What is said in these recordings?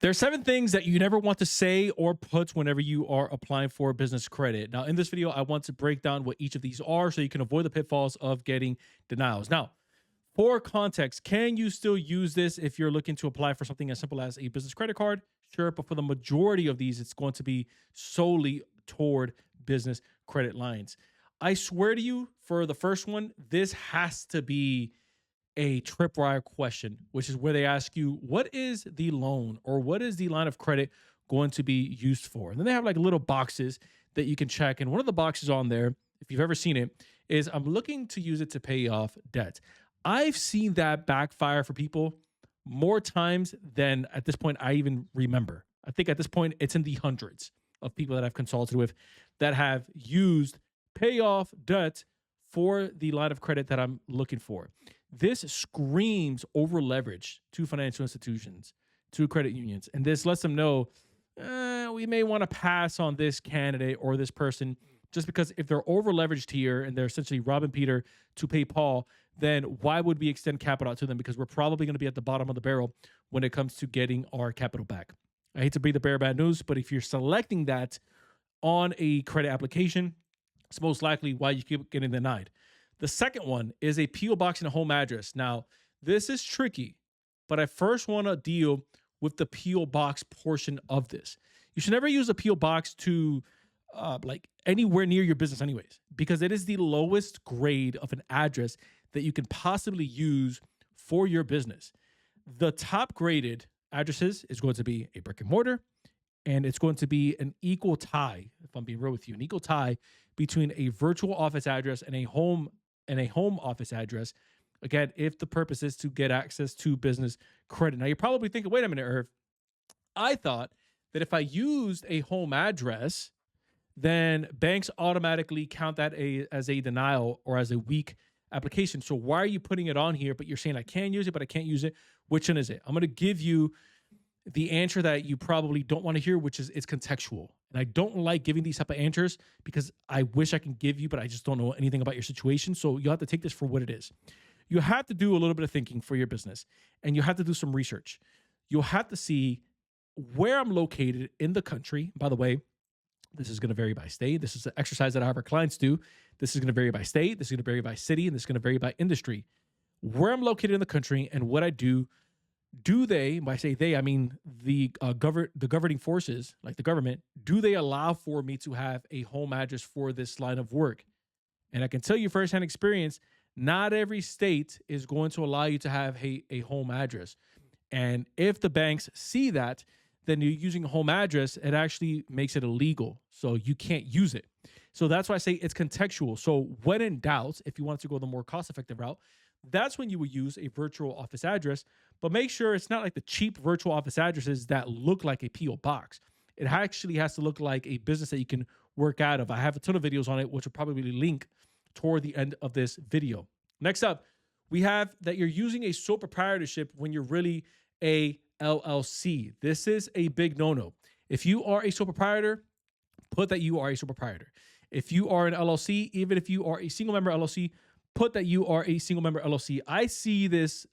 There are 7 things that you never want to say or put whenever you are applying for business credit. Now, in this video, I want to break down what each of these are so you can avoid the pitfalls of getting denials. Now, for context, can you still use this if you're looking to apply for something as simple as a business credit card? Sure, but for the majority of these, it's going to be solely toward business credit lines. I swear to you, for the first one, this has to be a tripwire question, which is where they ask you, what is the loan or what is the line of credit going to be used for? And then they have like little boxes that you can check. And one of the boxes on there, if you've ever seen it, is I'm looking to use it to pay off debt. I've seen that backfire for people more times than at this point I even remember. I think at this point it's in the hundreds of people that I've consulted with that have used pay off debt for the line of credit that I'm looking for. This screams over leverage to financial institutions, to credit unions. And this lets them know we may want to pass on this candidate or this person just because if they're over leveraged here and they're essentially robbing Peter to pay Paul, then why would we extend capital out to them? Because we're probably going to be at the bottom of the barrel when it comes to getting our capital back. I hate to be the bearer of bad news, but if you're selecting that on a credit application, it's most likely why you keep getting denied. The second one is a P.O. box and a home address. Now, this is tricky, but I first want to deal with the P.O. box portion of this. You should never use a P.O. box to like anywhere near your business anyways, because it is the lowest grade of an address that you can possibly use for your business. The top graded addresses is going to be a brick and mortar, and it's going to be an equal tie, if I'm being real with you, an equal tie between a virtual office address and a home office address. Again, if the purpose is to get access to business credit. Now, you're probably thinking, wait a minute, Irv. I thought that if I used a home address, then banks automatically count that as a denial or as a weak application. So why are you putting it on here, but you're saying I can use it, but I can't use it? Which one is it? I'm going to give you the answer that you probably don't want to hear, which is it's contextual. And I don't like giving these type of answers because I wish I can give you, but I just don't know anything about your situation. So you have to take this for what it is. You have to do a little bit of thinking for your business, and you have to do some research. You'll have to see where I'm located in the country. By the way, this is going to vary by state. This is an exercise that our clients do. This is going to vary by state. This is going to vary by city, and this is going to vary by industry. Where I'm located in the country and what I do. Do they, by say they, I mean the governing forces, like the government, do they allow for me to have a home address for this line of work? And I can tell you firsthand experience, not every state is going to allow you to have a home address. And if the banks see that, then you're using a home address, it actually makes it illegal. So you can't use it. So that's why I say it's contextual. So when in doubt, if you want to go the more cost-effective route, that's when you would use a virtual office address, but make sure it's not like the cheap virtual office addresses that look like a P.O. box. It actually has to look like a business that you can work out of. I have a ton of videos on it, which will probably link toward the end of this video. Next up, we have that you're using a sole proprietorship when you're really a LLC. This is a big no-no. If you are a sole proprietor, put that you are a sole proprietor. If you are an LLC, even if you are a single member LLC, put that you are a single member LLC. I see this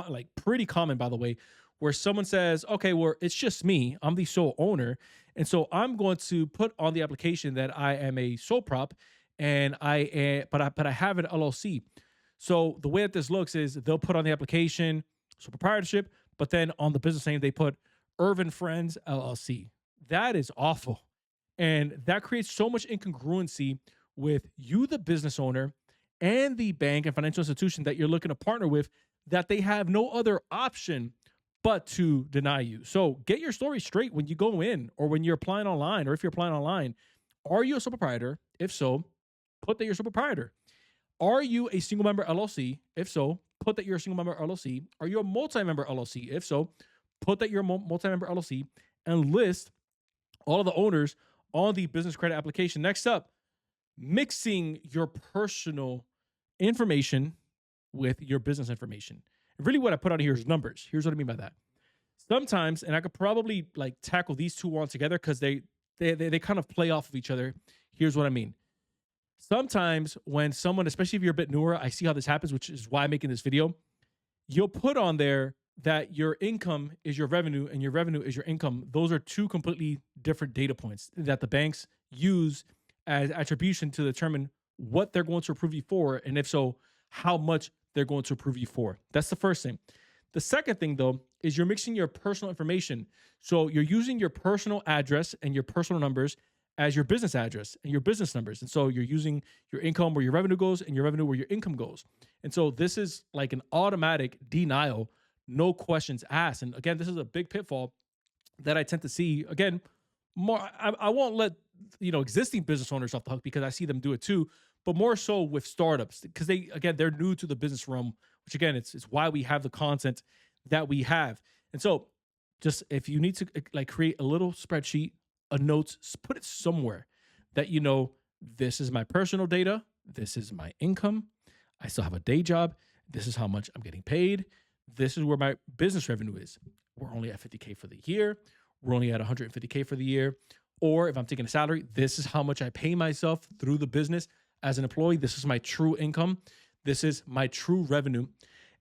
like pretty common, by the way, where someone says, okay, well, it's just me. I'm the sole owner. And so I'm going to put on the application that I am a sole prop and but I have an LLC. So the way that this looks is they'll put on the application sole proprietorship, but then on the business name, they put Irvin Friends LLC. That is awful. And that creates so much incongruency with you, the business owner, and the bank and financial institution that you're looking to partner with, that they have no other option but to deny you. So get your story straight when you go in or when you're applying online, or if you're applying online. Are you a sole proprietor? If so, put that you're a sole proprietor. Are you a single member LLC? If so, put that you're a single member LLC. Are you a multi-member LLC? If so, put that you're a multi-member LLC and list all of the owners on the business credit application. Next up, mixing your personal information with your business information. And really what I put on here is numbers. Here's what I mean by that. Sometimes, and I could probably like tackle these two on together because they kind of play off of each other. Here's what I mean. Sometimes when someone, especially if you're a bit newer, I see how this happens, which is why I'm making this video. You'll put on there that your income is your revenue and your revenue is your income, those are two completely different data points that the banks use as attribution to determine what they're going to approve you for, and if so, how much they're going to approve you for. That's the first thing. The second thing, though, is you're mixing your personal information. So you're using your personal address and your personal numbers as your business address and your business numbers. And so you're using your income where your revenue goes and your revenue where your income goes. And so this is like an automatic denial, no questions asked. And again, this is a big pitfall that I tend to see. Again, more I won't let existing business owners off the hook because I see them do it too, but more so with startups because they're new to the business realm, which again it's why we have the content that we have. And so just if you need to like create a little spreadsheet, a notes, put it somewhere that this is my personal data, this is my income, I still have a day job, this is how much I'm getting paid, this is where my business revenue is. We're only at 50K for the year. We're only at 150K for the year. Or if I'm taking a salary, this is how much I pay myself through the business as an employee. This is my true income. This is my true revenue.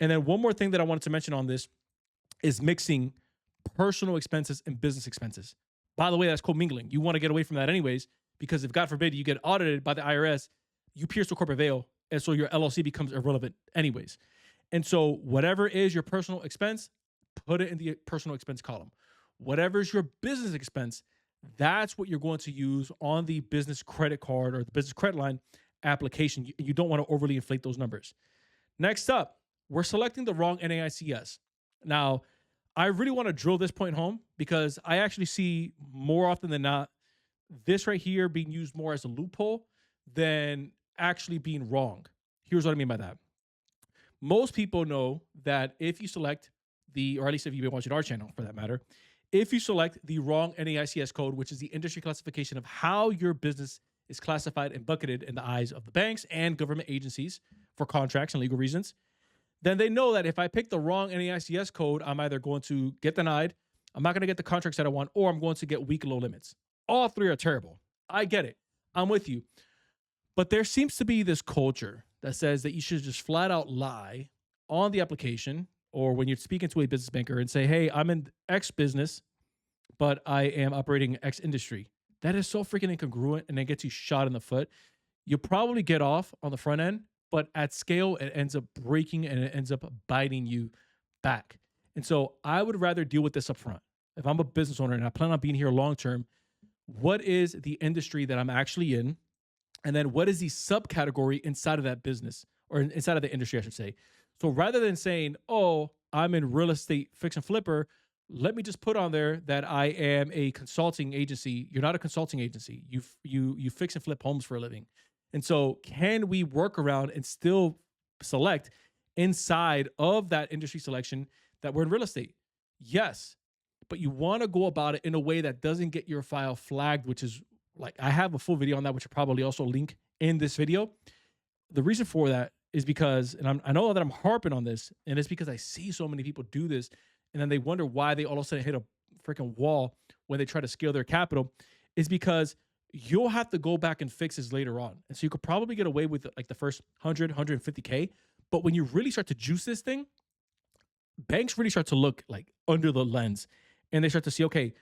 And then one more thing that I wanted to mention on this is mixing personal expenses and business expenses. By the way, that's commingling. You want to get away from that anyways, because if God forbid you get audited by the IRS, you pierce the corporate veil. And so your LLC becomes irrelevant anyways. And so whatever is your personal expense, put it in the personal expense column. Whatever is your business expense, that's what you're going to use on the business credit card or the business credit line application. You don't want to overly inflate those numbers. Next up, we're selecting the wrong NAICS. Now, I really want to drill this point home because I actually see more often than not this right here being used more as a loophole than actually being wrong. Here's what I mean by that. Most people know that if you select or at least if you've been watching our channel for that matter, if you select the wrong NAICS code, which is the industry classification of how your business is classified and bucketed in the eyes of the banks and government agencies for contracts and legal reasons, then they know that if I pick the wrong NAICS code, I'm either going to get denied, I'm not going to get the contracts that I want, or I'm going to get weak low limits. All three are terrible. I get it. I'm with you. But there seems to be this culture that says that you should just flat out lie on the application or when you're speaking to a business banker and say, hey, I'm in X business, but I am operating X industry. That is so freaking incongruent, and it gets you shot in the foot. You'll probably get off on the front end, but at scale, it ends up breaking and it ends up biting you back. And so I would rather deal with this up front. If I'm a business owner and I plan on being here long-term, what is the industry that I'm actually in? And then what is the subcategory inside of that business or inside of the industry, I should say. So rather than saying, oh, I'm in real estate fix and flipper, let me just put on there that I am a consulting agency. You're not a consulting agency. You fix and flip homes for a living. And so can we work around and still select inside of that industry selection that we're in real estate? Yes. But you want to go about it in a way that doesn't get your file flagged, which is like, I have a full video on that, which I'll probably also link in this video. The reason for that is because, and I know that I'm harping on this, and it's because I see so many people do this, and then they wonder why they all of a sudden hit a freaking wall when they try to scale their capital, is because you'll have to go back and fix this later on. And so you could probably get away with like the first 100, 150K. But when you really start to juice this thing, banks really start to look like under the lens, and they start to see, okay,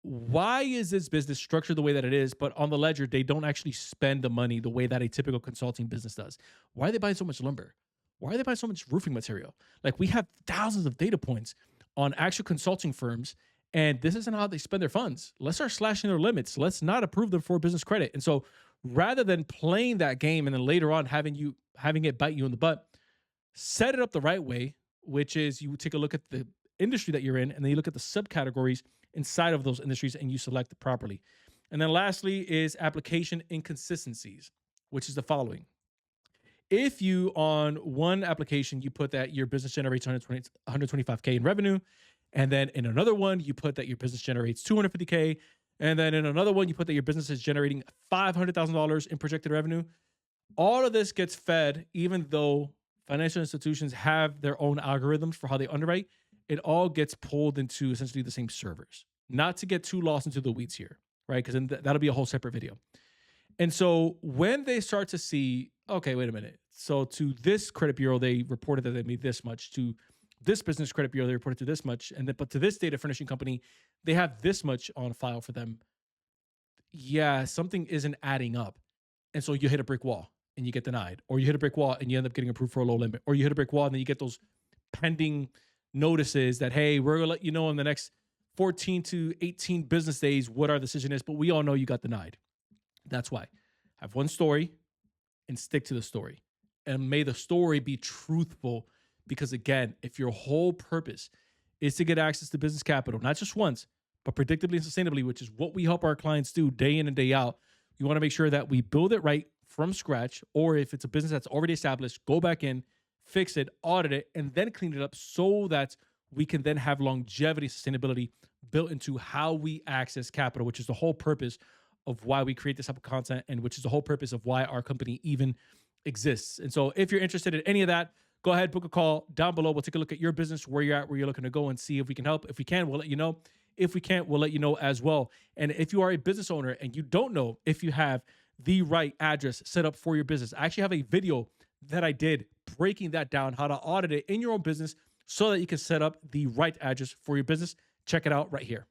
why is this business structured the way that it is, but on the ledger, they don't actually spend the money the way that a typical consulting business does? Why are they buying so much lumber? Why are they buying so much roofing material? Like, we have thousands of data points on actual consulting firms, and this isn't how they spend their funds. Let's start slashing their limits. Let's not approve them for business credit. And so rather than playing that game and then later on having it bite you in the butt, set it up the right way, which is you take a look at the industry that you're in, and then you look at the subcategories inside of those industries and you select it properly. And then lastly is application inconsistencies, which is the following. If you, on one application, you put that your business generates 125K in revenue, and then in another one, you put that your business generates 250K, and then in another one, you put that your business is generating $500,000 in projected revenue, all of this gets fed, even though financial institutions have their own algorithms for how they underwrite, it all gets pulled into essentially the same servers. Not to get too lost into the weeds here, right? Because then that'll be a whole separate video. And so when they start to see, okay, wait a minute. So to this credit bureau, they reported that they made this much. To this business credit bureau, they reported to this much, and then but to this data furnishing company, they have this much on file for them. Yeah, something isn't adding up. And so you hit a brick wall and you get denied, or you hit a brick wall and you end up getting approved for a low limit, or you hit a brick wall and then you get those pending notices that, hey, we're gonna let you know in the next 14 to 18 business days what our decision is, but we all know you got denied. That's why have one story and stick to the story. And may the story be truthful, because again, if your whole purpose is to get access to business capital, not just once, but predictably and sustainably, which is what we help our clients do day in and day out, you want to make sure that we build it right from scratch, or if it's a business that's already established, go back in, fix it, audit it, and then clean it up so that we can then have longevity, sustainability built into how we access capital, which is the whole purpose of why we create this type of content, and which is the whole purpose of why our company even exists. And so if you're interested in any of that, go ahead, book a call down below. We'll take a look at your business, where you're at, where you're looking to go, and see if we can help. If we can, we'll let you know. If we can't, we'll let you know as well. And if you are a business owner and you don't know if you have the right address set up for your business, I actually have a video that I did breaking that down, how to audit it in your own business so that you can set up the right address for your business. Check it out right here.